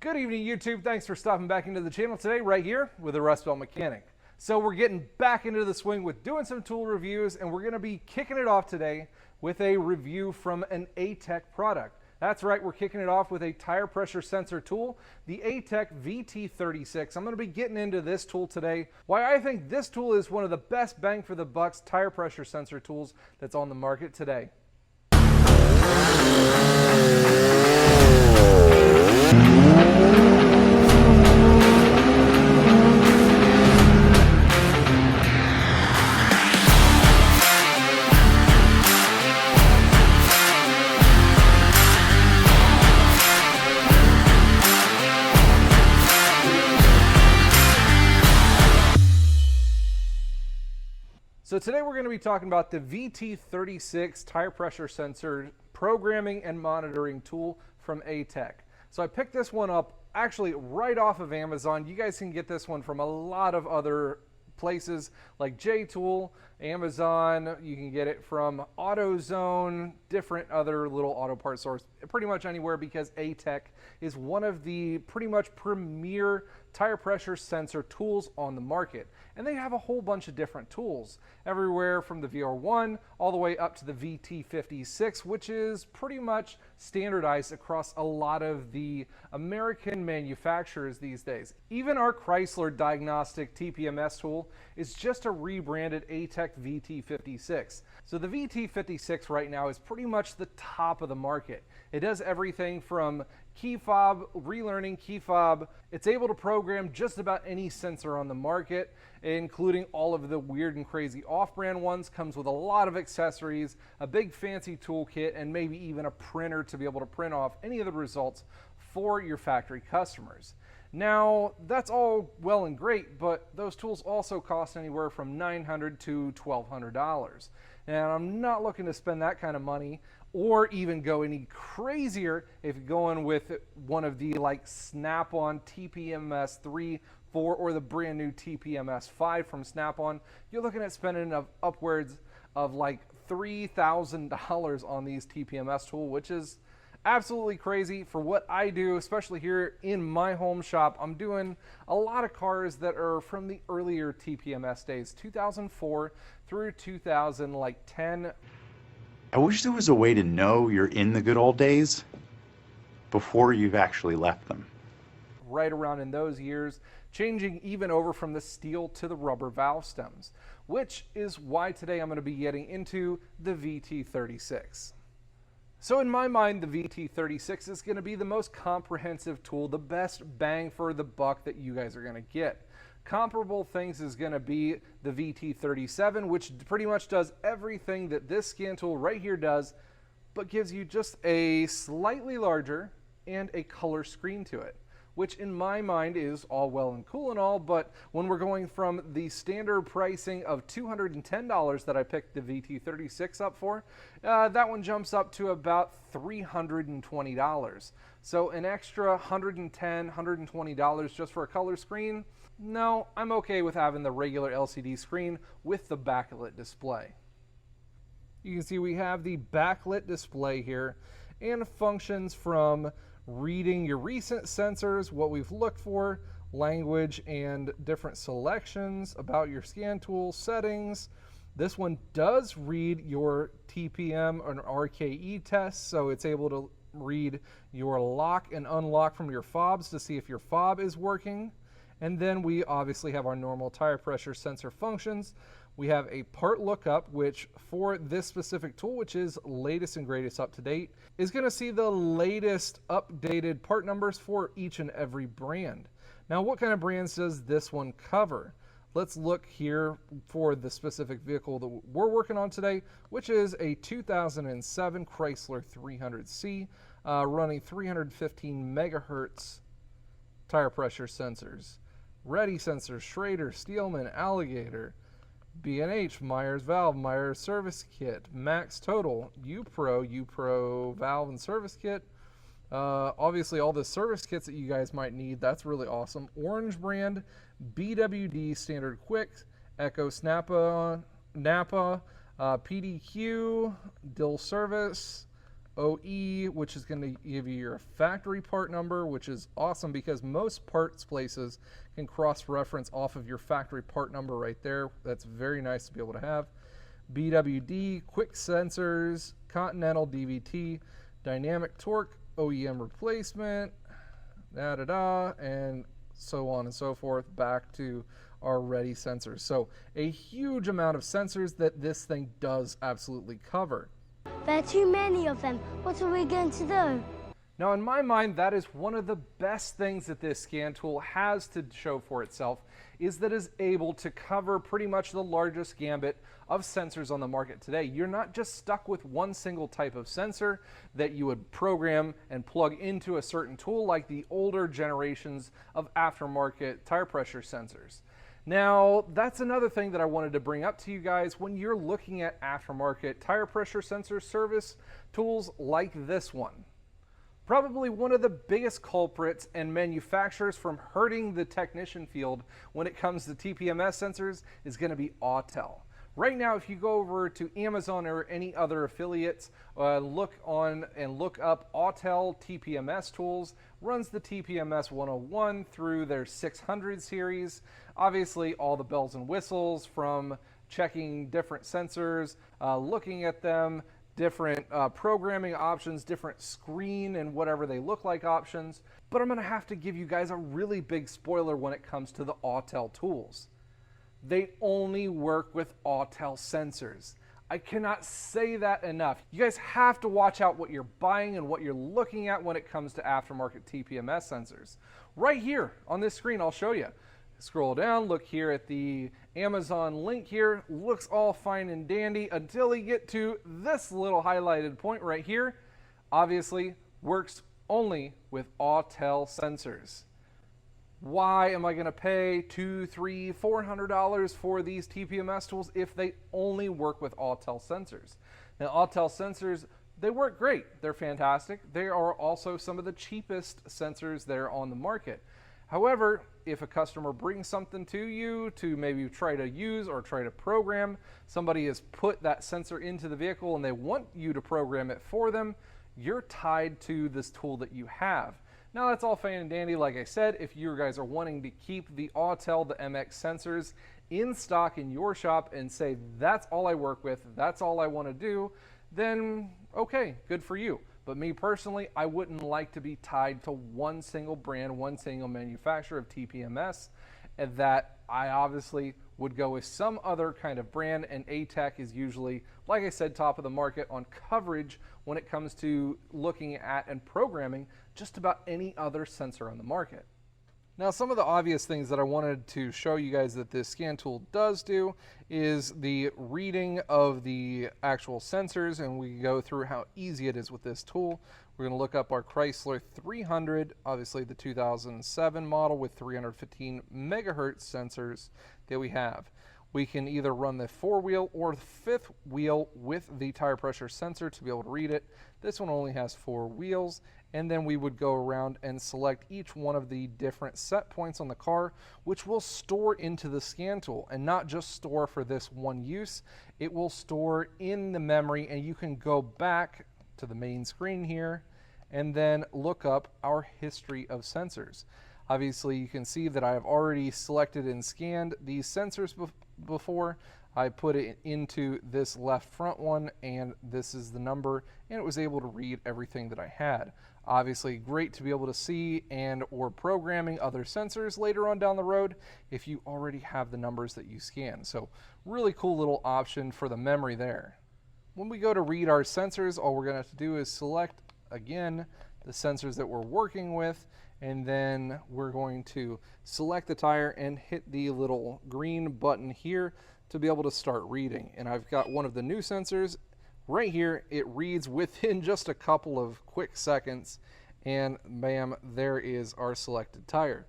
Good evening, YouTube. Thanks for stopping back into the channel today, right here with the Rust Belt Mechanic. So we're getting back into the swing with doing some tool reviews, and we're going to be kicking it off today with a review from an Atec product. That's right, we're kicking it off with a tire pressure sensor tool, the Ateq VT36. I'm going to be getting into this tool today, why I think this tool is one of the best bang for the bucks tire pressure sensor tools that's on the market today. So today we're going to be talking about the VT36 tire pressure sensor programming and monitoring tool from Atec. So I picked this one up actually right off of Amazon. You guys can get this one from a lot of other places like JTool, Amazon. You can get it from AutoZone, different other little auto parts stores, pretty much anywhere, because Atec is one of the pretty much premier tire pressure sensor tools on the market. And they have a whole bunch of different tools, everywhere from the VR1 all the way up to the VT56, which is pretty much standardized across a lot of the American manufacturers these days. Even our Chrysler diagnostic TPMS tool is just a rebranded Ateq VT56. So the VT56 right now is pretty much the top of the market. It does everything from key fob, relearning key fob. It's able to program just about any sensor on the market, including all of the weird and crazy off-brand ones. Comes with a lot of accessories, a big fancy toolkit, and maybe even a printer to be able to print off any of the results for your factory customers. Now, that's all well and great, but those tools also cost anywhere from $900 to $1,200. And I'm not looking to spend that kind of money or even go any crazier if you're going with one of the like Snap-on TPMS 3, 4, or the brand new TPMS 5 from Snap-on. You're looking at spending upwards of like $3,000 on these TPMS tool, which is absolutely crazy for what I do, especially here in my home shop. I'm doing a lot of cars that are from the earlier TPMS days, 2004 through 2010. I wish there was a way to know you're in the good old days before you've actually left them. Right around in those years, changing even over from the steel to the rubber valve stems, which is why today I'm going to be getting into the VT36. So in my mind, the VT36 is going to be the most comprehensive tool, the best bang for the buck that you guys are going to get. Comparable things is going to be the VT37, which pretty much does everything that this scan tool right here does, but gives you just a slightly larger and a color screen to it, which in my mind is all well and cool and all, but when we're going from the standard pricing of $210 that I picked the VT36 up for, that one jumps up to about $320. So an extra $110, $120 just for a color screen? No, I'm okay with having the regular LCD screen with the backlit display. You can see we have the backlit display here and functions from reading your recent sensors, what we've looked for, language and different selections about your scan tool settings. This one does read your TPM or Rke Test, so it's able to read your lock and unlock from your fobs to see if your fob is working. And then we obviously have our normal tire pressure sensor functions. We have a part lookup, which for this specific tool, which is latest and greatest up to date, is going to see the latest updated part numbers for each and every brand. Now, what kind of brands does this one cover? Let's look here for the specific vehicle that we're working on today, which is a 2007 Chrysler 300C running 315 megahertz tire pressure sensors. Ready sensors, Schrader, Steelman, Alligator, B&H, Myers Valve, Myers Service Kit, Max Total, UPro Valve and Service Kit. Obviously all the service kits that you guys might need, that's really awesome. Orange brand, BWD Standard Quick, Echo Napa, PDQ, Dill Service, OE, which is going to give you your factory part number, which is awesome because most parts places can cross-reference off of your factory part number right there. That's very nice to be able to have. BWD, quick sensors, Continental DVT, dynamic torque, OEM replacement, and so on and so forth, back to our ready sensors. So a huge amount of sensors that this thing does absolutely cover. There are too many of them. What are we going to do? Now, in my mind, that is one of the best things that this scan tool has to show for itself, is that it's able to cover pretty much the largest gambit of sensors on the market today. You're not just stuck with one single type of sensor that you would program and plug into a certain tool like the older generations of aftermarket tire pressure sensors. Now, that's another thing that I wanted to bring up to you guys when you're looking at aftermarket tire pressure sensor service tools like this one. Probably one of the biggest culprits and manufacturers from hurting the technician field when it comes to TPMS sensors is going to be Ateq. Right now, if you go over to Amazon or any other affiliates, look up Ateq TPMS tools, runs the TPMS 101 through their 600 series. Obviously, all the bells and whistles from checking different sensors, looking at them, different programming options, different screen and whatever they look like options. But I'm going to have to give you guys a really big spoiler when it comes to the Ateq tools. They only work with Ateq sensors. I cannot say that enough. You guys have to watch out what you're buying and what you're looking at when it comes to aftermarket TPMS sensors. Right here on this screen, I'll show you. Scroll down, look here at the Amazon link here. Looks all fine and dandy until you get to this little highlighted point right here. Obviously, works only with Ateq sensors. Why am I going to pay $200, $300, $400 for these TPMS tools if they only work with Ateq sensors? Now, Ateq sensors, they work great. They're fantastic. They are also some of the cheapest sensors there on the market. However, if a customer brings something to you to maybe try to use or try to program, somebody has put that sensor into the vehicle and they want you to program it for them, you're tied to this tool that you have. Now, that's all fine and dandy. Like I said, if you guys are wanting to keep the Ateq, the MX sensors in stock in your shop and say, that's all I work with, that's all I want to do, then okay, good for you. But me personally, I wouldn't like to be tied to one single brand, one single manufacturer of TPMS, and that I obviously would go with some other kind of brand, and Atec is usually, like I said, top of the market on coverage when it comes to looking at and programming just about any other sensor on the market. Now, some of the obvious things that I wanted to show you guys that this scan tool does do is the reading of the actual sensors, and we go through how easy it is with this tool. We're going to look up our Chrysler 300, obviously the 2007 model with 315 megahertz sensors that we have. We can either run the 4-wheel or the 5th wheel with the tire pressure sensor to be able to read it. This one only has 4 wheels, and then we would go around and select each one of the different set points on the car, which will store into the scan tool, and not just store for this one use. It will store in the memory, and you can go back to the main screen here and then look up our history of sensors. Obviously, you can see that I have already selected and scanned these sensors before. I put it into this left front one, and this is the number, and it was able to read everything that I had. Obviously, great to be able to see and or programming other sensors later on down the road if you already have the numbers that you scan. So really cool little option for the memory there. When we go to read our sensors, all we're going to have to do is select, again, the sensors that we're working with, and then we're going to select the tire and hit the little green button here to be able to start reading. And I've got one of the new sensors right here. It reads within just a couple of quick seconds, and bam, there is our selected tire.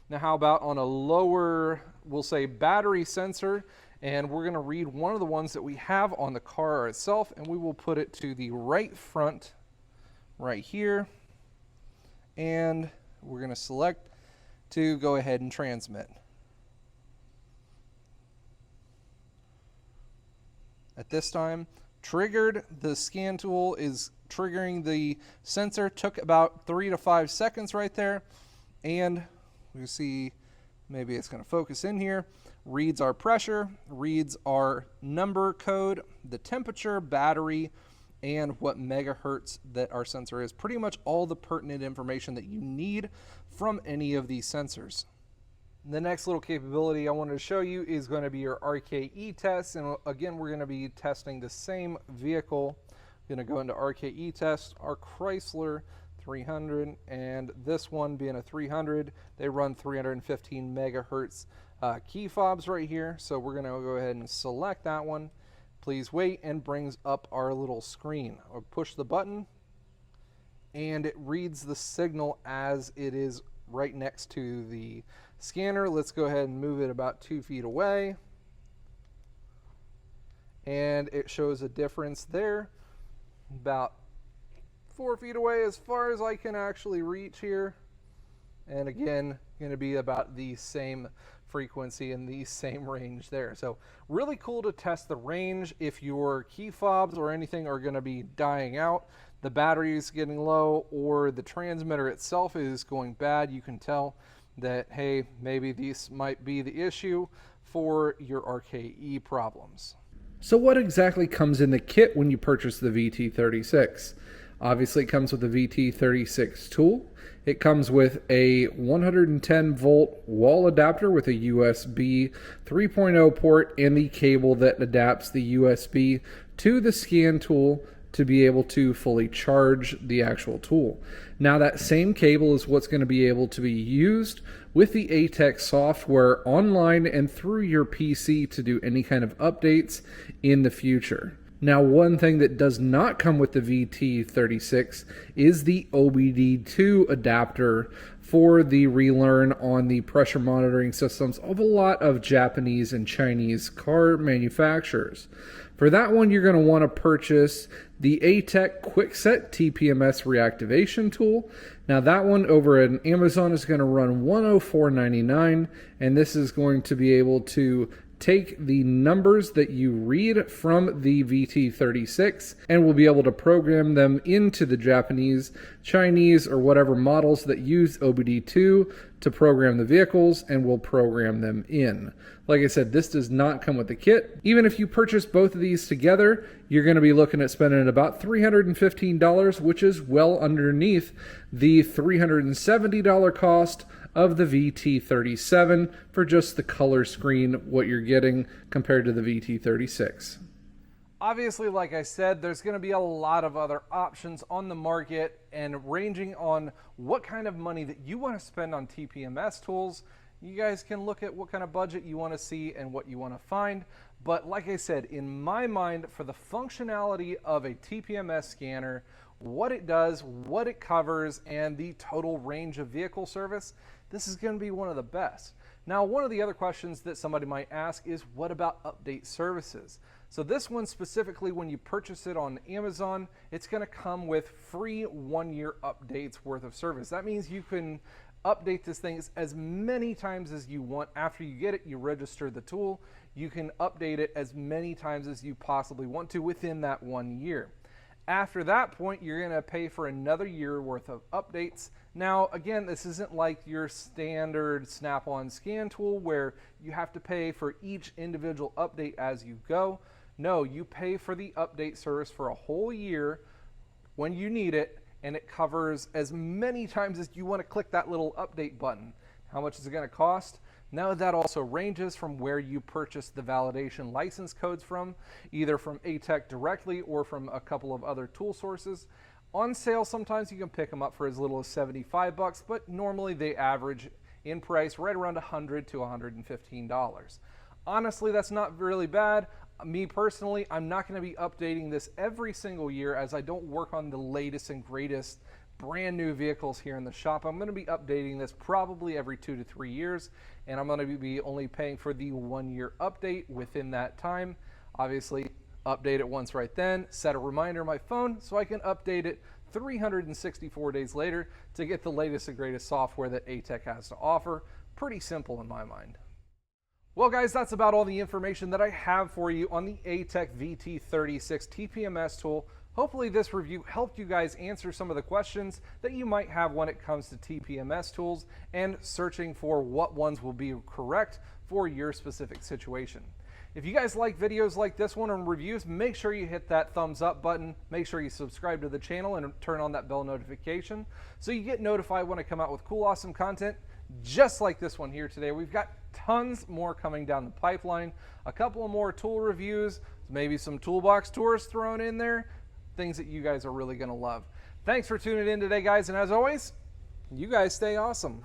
Now, how about on a lower, we'll say battery sensor, and we're going to read one of the ones that we have on the car itself, and we will put it to the right front right here, and we're going to select to go ahead and transmit. At this time, triggered, the scan tool is triggering the sensor. Took about 3 to 5 seconds right there. And we see, maybe it's going to focus in here, reads our pressure, reads our number code, the temperature, battery, and what megahertz that our sensor is. Pretty much all the pertinent information that you need from any of these sensors. The next little capability I wanted to show you is going to be your Rke Test. And again, we're going to be testing the same vehicle. I'm going to go into Rke Test, our Chrysler 300, and this one being a 300, they run 315 megahertz key fobs right here. So we're going to go ahead and select that one. Please wait, and brings up our little screen. I'll push the button and it reads the signal as it is right next to the scanner. Let's go ahead and move it about 2 feet away. And it shows a difference there, about 4 feet away as far as I can actually reach here. And again, going to be about the same frequency and the same range there. So really cool to test the range if your key fobs or anything are going to be dying out, the battery is getting low, or the transmitter itself is going bad. You can tell that, hey, maybe these might be the issue for your Rke problems. So what exactly comes in the kit when you purchase the VT36? Obviously, it comes with the VT36 tool. It comes with a 110 volt wall adapter with a USB 3.0 port and the cable that adapts the USB to the scan tool to be able to fully charge the actual tool. Now that same cable is what's going to be able to be used with the Atec software online and through your PC to do any kind of updates in the future. Now, one thing that does not come with the VT36 is the OBD2 adapter for the relearn on the pressure monitoring systems of a lot of Japanese and Chinese car manufacturers. For that one, you're going to want to purchase the Atec Kwikset TPMS reactivation tool. Now that one over at Amazon is going to run $104.99, and this is going to be able to take the numbers that you read from the VT36 and we'll be able to program them into the Japanese, Chinese, or whatever models that use OBD2 to program the vehicles, and we'll program them in. Like I said, this does not come with the kit. Even if you purchase both of these together, you're going to be looking at spending about $315, which is well underneath the $370 cost of the VT37 for just the color screen, what you're getting compared to the VT36. Obviously, like I said, there's going to be a lot of other options on the market, and ranging on what kind of money that you want to spend on TPMS tools. You guys can look at what kind of budget you want to see and what you want to find. But like I said, in my mind, for the functionality of a TPMS scanner, what it does, what it covers, and the total range of vehicle service, this is going to be one of the best. Now, one of the other questions that somebody might ask is, what about update services? So this one specifically, when you purchase it on Amazon, it's going to come with free 1-year updates worth of service. That means you can update this thing as many times as you want. After you get it, you register the tool. You can update it as many times as you possibly want to within that 1 year. After that point, you're going to pay for another year worth of updates. Now, again, this isn't like your standard Snap-on scan tool where you have to pay for each individual update as you go. No, you pay for the update service for a whole year when you need it, and it covers as many times as you want to click that little update button. How much is it going to cost? Now, that also ranges from where you purchase the validation license codes from, either from Atec directly or from a couple of other tool sources. On sale, sometimes you can pick them up for as little as $75, but normally they average in price right around $100 to $115. Honestly, that's not really bad. Me personally, I'm not going to be updating this every single year, as I don't work on the latest and greatest brand new vehicles here in the shop. I'm going to be updating this probably every 2 to 3 years, and I'm going to be only paying for the 1-year update within that time. Obviously, update it once right then, set a reminder on my phone so I can update it 364 days later to get the latest and greatest software that Atec has to offer. Pretty simple in my mind. Well guys, that's about all the information that I have for you on the Ateq VT36 TPMS tool Hopefully this review helped you guys answer some of the questions that you might have when it comes to TPMS tools and searching for what ones will be correct for your specific situation. If you guys like videos like this one and reviews, make sure you hit that thumbs up button. Make sure you subscribe to the channel and turn on that bell notification so you get notified when I come out with cool, awesome content just like this one here today. We've got tons more coming down the pipeline, a couple of more tool reviews, maybe some toolbox tours thrown in there, things that you guys are really going to love. Thanks for tuning in today, guys, and as always, you guys stay awesome.